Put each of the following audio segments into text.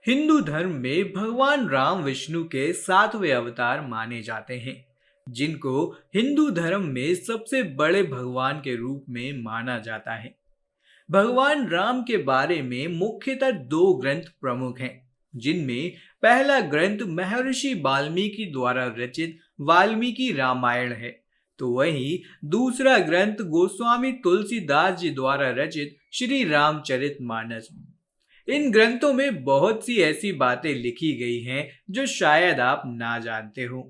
हिंदू धर्म में भगवान राम विष्णु के सातवें अवतार माने जाते हैं, जिनको हिंदू धर्म में सबसे बड़े भगवान के रूप में माना जाता है। भगवान राम के बारे में मुख्यतः दो ग्रंथ प्रमुख हैं, जिनमें पहला ग्रंथ महर्षि वाल्मीकि द्वारा रचित वाल्मीकि रामायण है, तो वहीं दूसरा ग्रंथ गोस्वामी तुलसीदास जी द्वारा रचित श्री रामचरित मानस। इन ग्रंथों में बहुत सी ऐसी बातें लिखी गई हैं जो शायद आप ना जानते हो।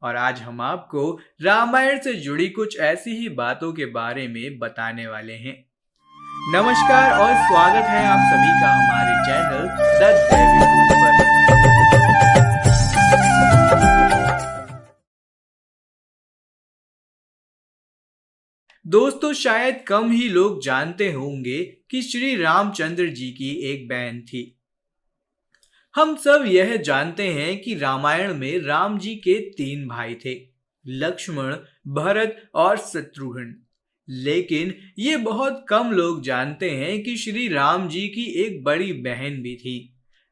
और आज हम आपको रामायण से जुड़ी कुछ ऐसी ही बातों के बारे में बताने वाले हैं। नमस्कार और स्वागत है आप सभी का हमारे चैनल द दैविक पर। दोस्तों, शायद कम ही लोग जानते होंगे कि श्री रामचंद्र जी की एक बहन थी। हम सब यह जानते हैं कि रामायण में राम जी के तीन भाई थे, लक्ष्मण, भरत और शत्रुघ्न। लेकिन ये बहुत कम लोग जानते हैं कि श्री राम जी की एक बड़ी बहन भी थी,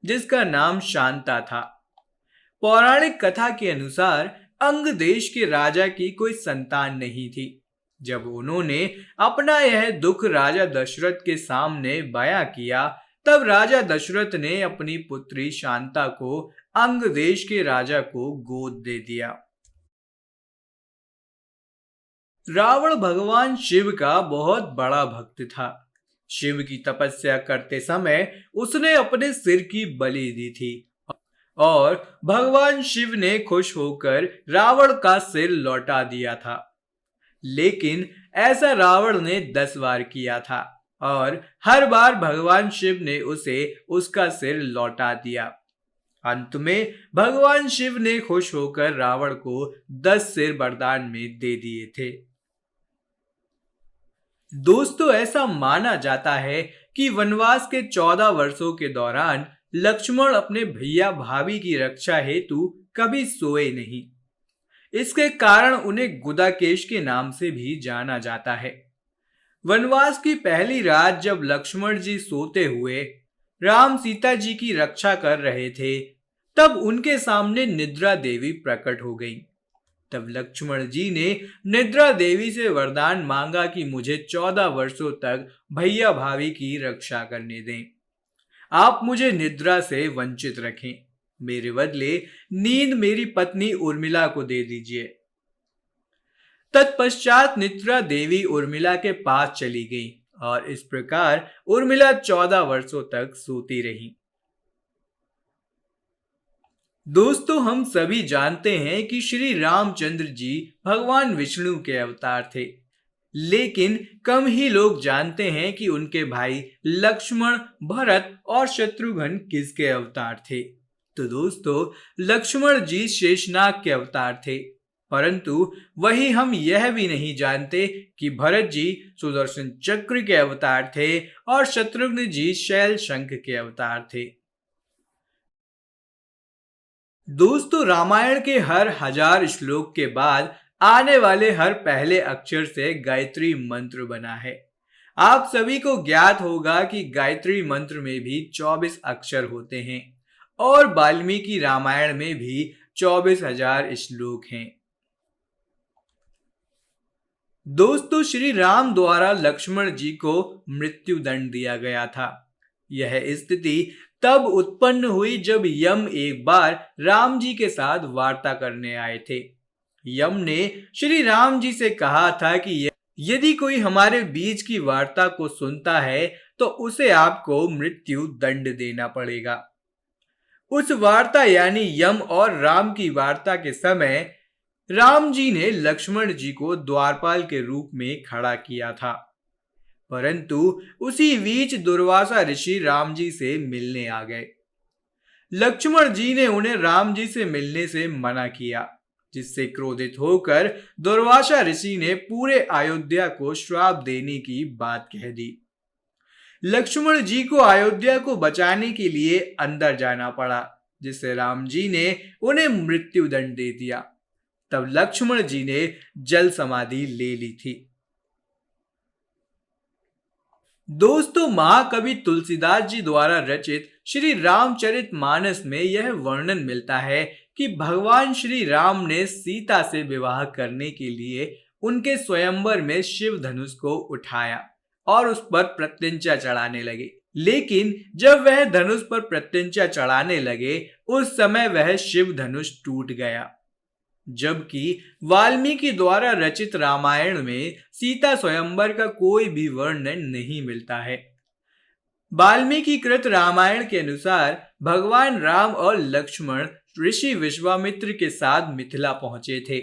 जिसका नाम शांता था। पौराणिक कथा के अनुसार अंग देश के राजा की कोई संतान नहीं थी। जब उन्होंने अपना यह दुख राजा दशरथ के सामने बयां किया, तब राजा दशरथ ने अपनी पुत्री शांता को अंग देश के राजा को गोद दे दिया। रावण भगवान शिव का बहुत बड़ा भक्त था। शिव की तपस्या करते समय उसने अपने सिर की बलि दी थी और भगवान शिव ने खुश होकर रावण का सिर लौटा दिया था। लेकिन ऐसा रावण ने 10 बार किया था और हर बार भगवान शिव ने उसे उसका सिर लौटा दिया। अंत में भगवान शिव ने खुश होकर रावण को 10 सिर वरदान में दे दिए थे। दोस्तों, ऐसा माना जाता है कि वनवास के 14 वर्षों के दौरान लक्ष्मण अपने भैया भाभी की रक्षा हेतु कभी सोए नहीं। इसके कारण उन्हें गुदाकेश के नाम से भी जाना जाता है। वनवास की पहली रात जब लक्ष्मण जी सोते हुए राम सीता जी की रक्षा कर रहे थे, तब उनके सामने निद्रा देवी प्रकट हो गई। तब लक्ष्मण जी ने निद्रा देवी से वरदान मांगा कि मुझे 14 वर्षों तक भैया भाभी की रक्षा करने दें। आप मुझे निद्रा से वंचित रखें, मेरे बदले नींद मेरी पत्नी उर्मिला को दे दीजिए। तत्पश्चात निद्रा देवी उर्मिला के पास चली गई और इस प्रकार उर्मिला 14 वर्षों तक सोती रही। दोस्तों, हम सभी जानते हैं कि श्री रामचंद्र जी भगवान विष्णु के अवतार थे, लेकिन कम ही लोग जानते हैं कि उनके भाई लक्ष्मण, भरत और शत्रुघ्न किसके अवतार थे। तो दोस्तों, लक्ष्मण जी शेषनाग के अवतार थे, परंतु वही हम यह भी नहीं जानते कि भरत जी सुदर्शन चक्र के अवतार थे और शत्रुघ्न जी शैल शंख के अवतार थे। दोस्तों, रामायण के हर 1000 श्लोक के बाद आने वाले हर पहले अक्षर से गायत्री मंत्र बना है। आप सभी को ज्ञात होगा कि गायत्री मंत्र में भी 24 अक्षर होते हैं और वाल्मीकि रामायण में भी 24,000 श्लोक हैं। दोस्तों, श्री राम द्वारा लक्ष्मण जी को मृत्यु दंड दिया गया था। यह स्थिति तब उत्पन्न हुई जब यम एक बार राम जी के साथ वार्ता करने आए थे। यम ने श्री राम जी से कहा था कि यदि कोई हमारे बीच की वार्ता को सुनता है तो उसे आपको मृत्यु दंड देना पड़ेगा। उस वार्ता यानी यम और राम की वार्ता के समय राम जी ने लक्ष्मण जी को द्वारपाल के रूप में खड़ा किया था, परंतु उसी बीच दुर्वासा ऋषि राम जी से मिलने आ गए। लक्ष्मण जी ने उन्हें राम जी से मिलने से मना किया, जिससे क्रोधित होकर दुर्वासा ऋषि ने पूरे अयोध्या को श्राप देने की बात कह दी। लक्ष्मण जी को अयोध्या को बचाने के लिए अंदर जाना पड़ा, जिससे राम जी ने उन्हें मृत्यु दंड दे दिया। तब लक्ष्मण जी ने जल समाधि ले ली थी। दोस्तों, महाकवि तुलसीदास जी द्वारा रचित श्री रामचरितमानस में यह वर्णन मिलता है कि भगवान श्री राम ने सीता से विवाह करने के लिए उनके स्वयंवर में शिव धनुष को उठाया और उस पर प्रत्यंचा चढ़ाने लगे। लेकिन जब वह धनुष पर प्रत्यंचा चढ़ाने लगे उस समय वह शिव धनुष टूट गया। जबकि वाल्मीकि द्वारा रचित रामायण में सीता स्वयंवर का कोई भी वर्णन नहीं मिलता है। वाल्मीकि कृत रामायण के अनुसार भगवान राम और लक्ष्मण ऋषि विश्वामित्र के साथ मिथिला पहुंचे थे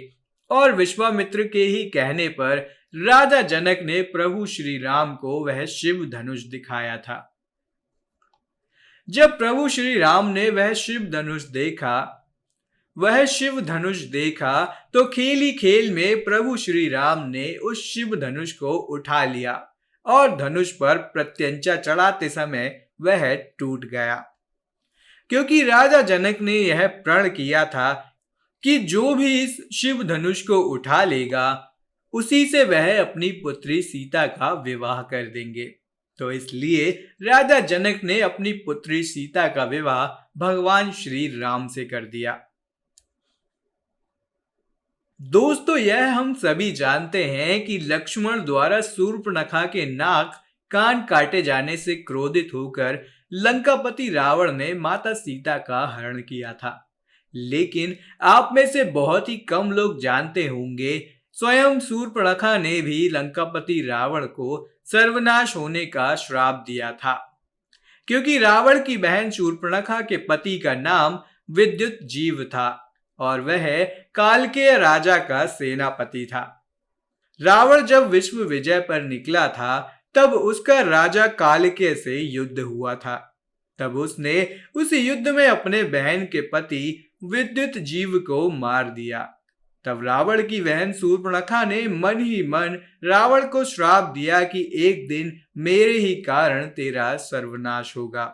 और विश्वामित्र के ही कहने पर राजा जनक ने प्रभु श्री राम को वह शिव धनुष दिखाया था। जब प्रभु श्री राम ने वह शिव धनुष देखा तो खेल ही खेल में प्रभु श्री राम ने उस शिव धनुष को उठा लिया और धनुष पर प्रत्यंचा चढ़ाते समय वह टूट गया, क्योंकि राजा जनक ने यह प्रण किया था कि जो भी इस शिव धनुष को उठा लेगा उसी से वह अपनी पुत्री सीता का विवाह कर देंगे। तो इसलिए राजा जनक ने अपनी पुत्री सीता का विवाह भगवान श्री राम से कर दिया। दोस्तों, यह हम सभी जानते हैं कि लक्ष्मण द्वारा शूर्पणखा के नाक कान काटे जाने से क्रोधित होकर लंकापति रावण ने माता सीता का हरण किया था। लेकिन आप में से बहुत ही कम लोग जानते होंगे स्वयं शूर्पणखा ने भी लंकापति रावण को सर्वनाश होने का श्राप दिया था, क्योंकि रावण की बहन शूर्पणखा के पति का नाम विद्युत जीव था और वह कालकेय राजा का सेनापति था। रावण जब विश्व विजय पर निकला था तब उसका राजा कालकेय से युद्ध हुआ था। तब उसने उस युद्ध में अपने बहन के पति विद्युत जीव को मार दिया। तब रावण की बहन शूर्पणखा ने मन ही मन रावण को श्राप दिया कि एक दिन मेरे ही कारण तेरा सर्वनाश होगा।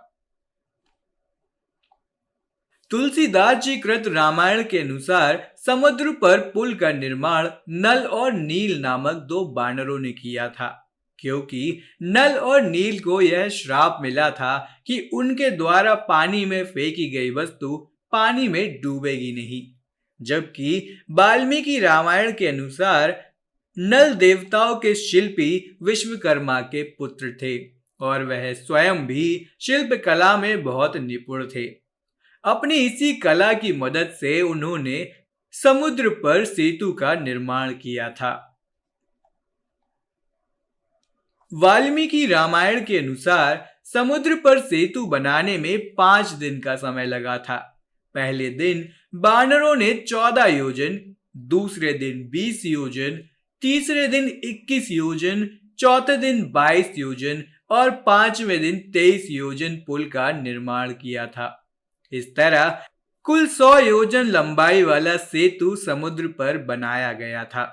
तुलसीदास जी कृत रामायण के अनुसार समुद्र पर पुल का निर्माण नल और नील नामक दो बानरों ने किया था, क्योंकि नल और नील को यह श्राप मिला था कि उनके द्वारा पानी में फेंकी गई वस्तु पानी में डूबेगी नहीं। जबकि वाल्मीकि रामायण के अनुसार नल देवताओं के शिल्पी विश्वकर्मा के पुत्र थे और वह स्वयं भी शिल्प कला में बहुत निपुण थे। अपनी इसी कला की मदद से उन्होंने समुद्र पर सेतु का निर्माण किया था। वाल्मीकि रामायण के अनुसार समुद्र पर सेतु बनाने में 5 दिन का समय लगा था। पहले दिन बानरों ने 14 योजन, दूसरे दिन 20 योजन, तीसरे दिन 21 योजन, चौथे दिन 22 योजन और 5वें दिन 23 योजन पुल का निर्माण किया था। इस तरह कुल 100 योजन लंबाई वाला सेतु समुद्र पर बनाया गया था।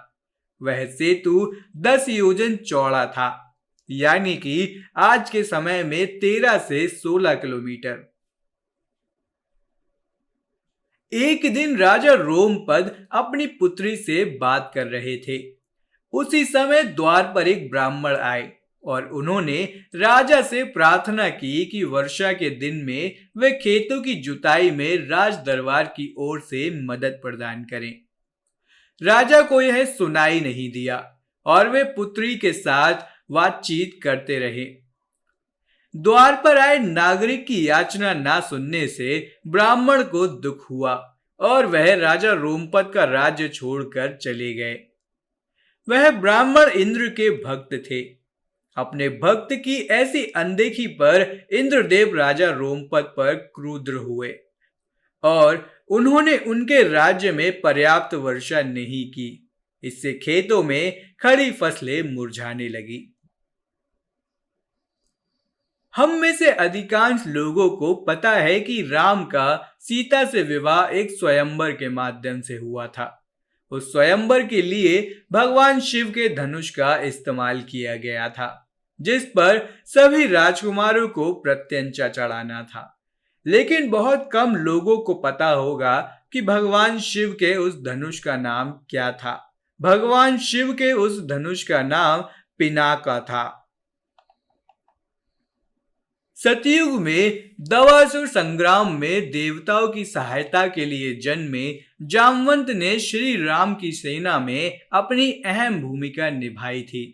वह सेतु 10 योजन चौड़ा था, यानी कि आज के समय में 13 से 16 किलोमीटर। एक दिन राजा रोमपद अपनी पुत्री से बात कर रहे थे। उसी समय द्वार पर एक ब्राह्मण आए और उन्होंने राजा से प्रार्थना की कि वर्षा के दिन में वे खेतों की जुताई में राज दरबार की ओर से मदद प्रदान करें। राजा को यह सुनाई नहीं दिया और वे पुत्री के साथ बातचीत करते रहे। द्वार पर आए नागरिक की याचना ना सुनने से ब्राह्मण को दुख हुआ और वह राजा रोमपद का राज्य छोड़कर चले गए। वह ब्राह्मण इंद्र के भक्त थे। अपने भक्त की ऐसी अनदेखी पर इंद्रदेव राजा रोमपद पर क्रुद्ध हुए और उन्होंने उनके राज्य में पर्याप्त वर्षा नहीं की। इससे खेतों में खड़ी फसलें मुरझाने लगी। हम में से अधिकांश लोगों को पता है कि राम का सीता से विवाह एक स्वयंवर के माध्यम से हुआ था। उस स्वयंवर के लिए भगवान शिव के धनुष का इस्तेमाल किया गया था, जिस पर सभी राजकुमारों को प्रत्यंचा चढ़ाना था। लेकिन बहुत कम लोगों को पता होगा कि भगवान शिव के उस धनुष का नाम क्या था। भगवान शिव के उस धनुष का नाम पिनाका था। सतयुग में दवासुर संग्राम में देवताओं की सहायता के लिए जन्मे जामवंत ने श्री राम की सेना में अपनी अहम भूमिका निभाई थी।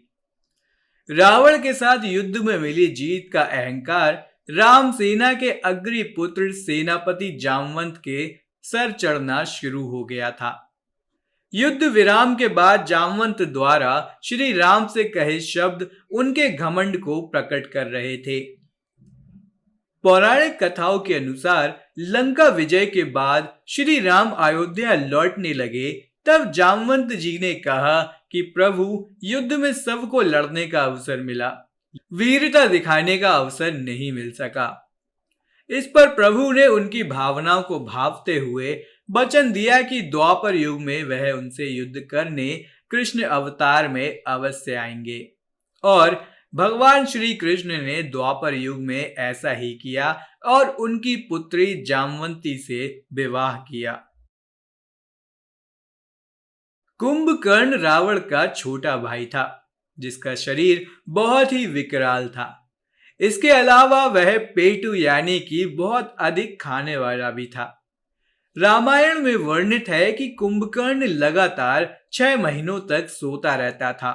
रावण के साथ युद्ध में मिली जीत का अहंकार राम सेना के अग्री पुत्र सेनापति जामवंत के सर चढ़ना शुरू हो गया था। युद्ध विराम के बाद जामवंत द्वारा श्री राम से कहे शब्द उनके घमंड को प्रकट कर रहे थे। पौराणिक कथाओं के अनुसार लंका विजय के बाद श्री राम अयोध्या लौटने लगे, तब जामवंत जी ने कहा कि प्रभु, युद्ध में सबको लड़ने का अवसर मिला, वीरता दिखाने का अवसर नहीं मिल सका। इस पर प्रभु ने उनकी भावनाओं को भावते हुए वचन दिया कि द्वापर युग में वह उनसे युद्ध करने कृष्ण अवतार में अवश्य आएंगे। और भगवान श्री कृष्ण ने द्वापर युग में ऐसा ही किया और उनकी पुत्री जामवंती से विवाह किया। कुंभकर्ण रावण का छोटा भाई था, जिसका शरीर बहुत ही विकराल था। इसके अलावा वह पेटू यानी कि बहुत अधिक खाने वाला भी था। रामायण में वर्णित है कि कुंभकर्ण लगातार 6 महीनों तक सोता रहता था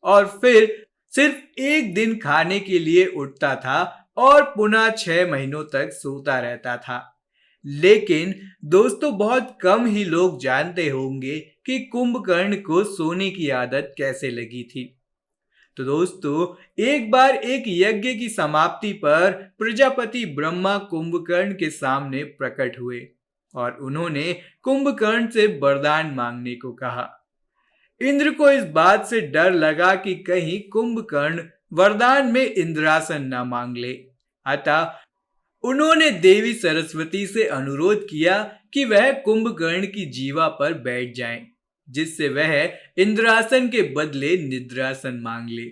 और फिर सिर्फ एक दिन खाने के लिए उठता था और पुनः 6 महीनों तक सोता रहता था। लेकिन दोस्तों, बहुत कम ही लोग जानते होंगे कि कुंभकर्ण को सोने की आदत कैसे लगी थी। तो दोस्तों, एक बार एक यज्ञ की समाप्ति पर प्रजापति ब्रह्मा कुंभकर्ण के सामने प्रकट हुए और उन्होंने कुंभकर्ण से वरदान मांगने को कहा। इंद्र को इस बात से डर लगा कि कहीं कुंभकर्ण वरदान में इंद्रासन न मांग ले, अतः उन्होंने देवी सरस्वती से अनुरोध किया कि वह कुंभकर्ण की जीवा पर बैठ जाएं, जिससे वह इंद्रासन के बदले निद्रासन मांग ले।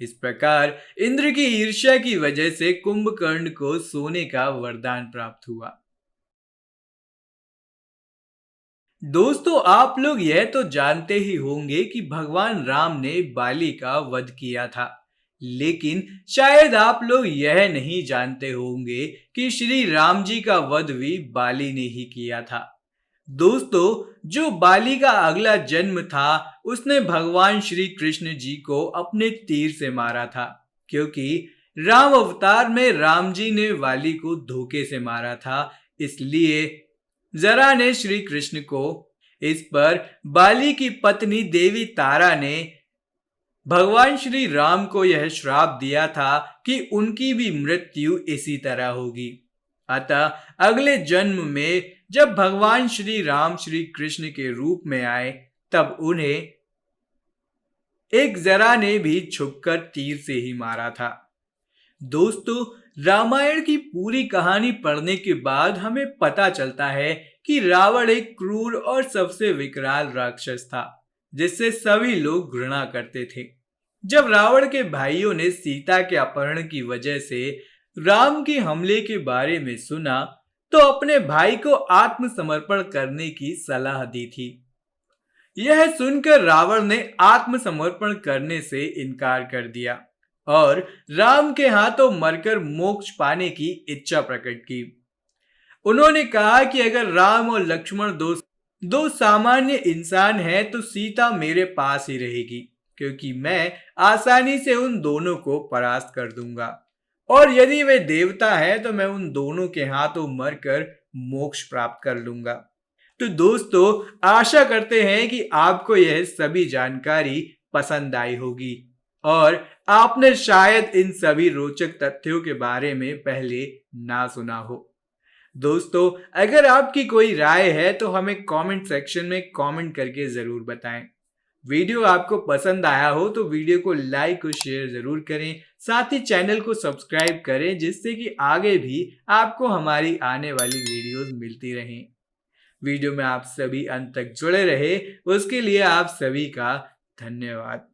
इस प्रकार इंद्र की ईर्ष्या की वजह से कुंभकर्ण को सोने का वरदान प्राप्त हुआ। दोस्तों, आप लोग यह तो जानते ही होंगे कि भगवान राम ने बाली का वध किया था, लेकिन शायद आप लोग यह नहीं जानते होंगे कि श्री राम जी का वध भी बाली ने ही किया था। दोस्तों, जो बाली का अगला जन्म था, उसने भगवान श्री कृष्ण जी को अपने तीर से मारा था, क्योंकि राम अवतार में राम जी ने बाली को धोखे से मारा था। इसलिए जरा ने श्री कृष्ण को, इस पर बाली की पत्नी देवी तारा ने भगवान श्री राम को यह श्राप दिया था कि उनकी भी मृत्यु इसी तरह होगी। अतः अगले जन्म में जब भगवान श्री राम श्री कृष्ण के रूप में आए, तब उन्हें एक जरा ने भी छुपकर तीर से ही मारा था। दोस्तों, रामायण की पूरी कहानी पढ़ने के बाद हमें पता चलता है कि रावण एक क्रूर और सबसे विकराल राक्षस था, जिससे सभी लोग घृणा करते थे। जब रावण के भाइयों ने सीता के अपहरण की वजह से राम के हमले के बारे में सुना, तो अपने भाई को आत्मसमर्पण करने की सलाह दी थी। यह सुनकर रावण ने आत्मसमर्पण करने से इनकार कर दिया और राम के हाथों मरकर मोक्ष पाने की इच्छा प्रकट की। उन्होंने कहा कि अगर राम और लक्ष्मण दो सामान्य इंसान हैं, तो सीता मेरे पास ही रहेगी, क्योंकि मैं आसानी से उन दोनों को परास्त कर दूंगा, और यदि वे देवता हैं तो मैं उन दोनों के हाथों मरकर मोक्ष प्राप्त कर लूंगा। तो दोस्तों, आशा करते हैं कि आपको यह सभी जानकारी पसंद आई होगी और आपने शायद इन सभी रोचक तथ्यों के बारे में पहले ना सुना हो। दोस्तों, अगर आपकी कोई राय है तो हमें कमेंट सेक्शन में कमेंट करके जरूर बताएं। वीडियो आपको पसंद आया हो तो वीडियो को लाइक और शेयर जरूर करें, साथ ही चैनल को सब्सक्राइब करें, जिससे कि आगे भी आपको हमारी आने वाली वीडियोस मिलती रहें। वीडियो में आप सभी अंत तक जुड़े रहे, उसके लिए आप सभी का धन्यवाद।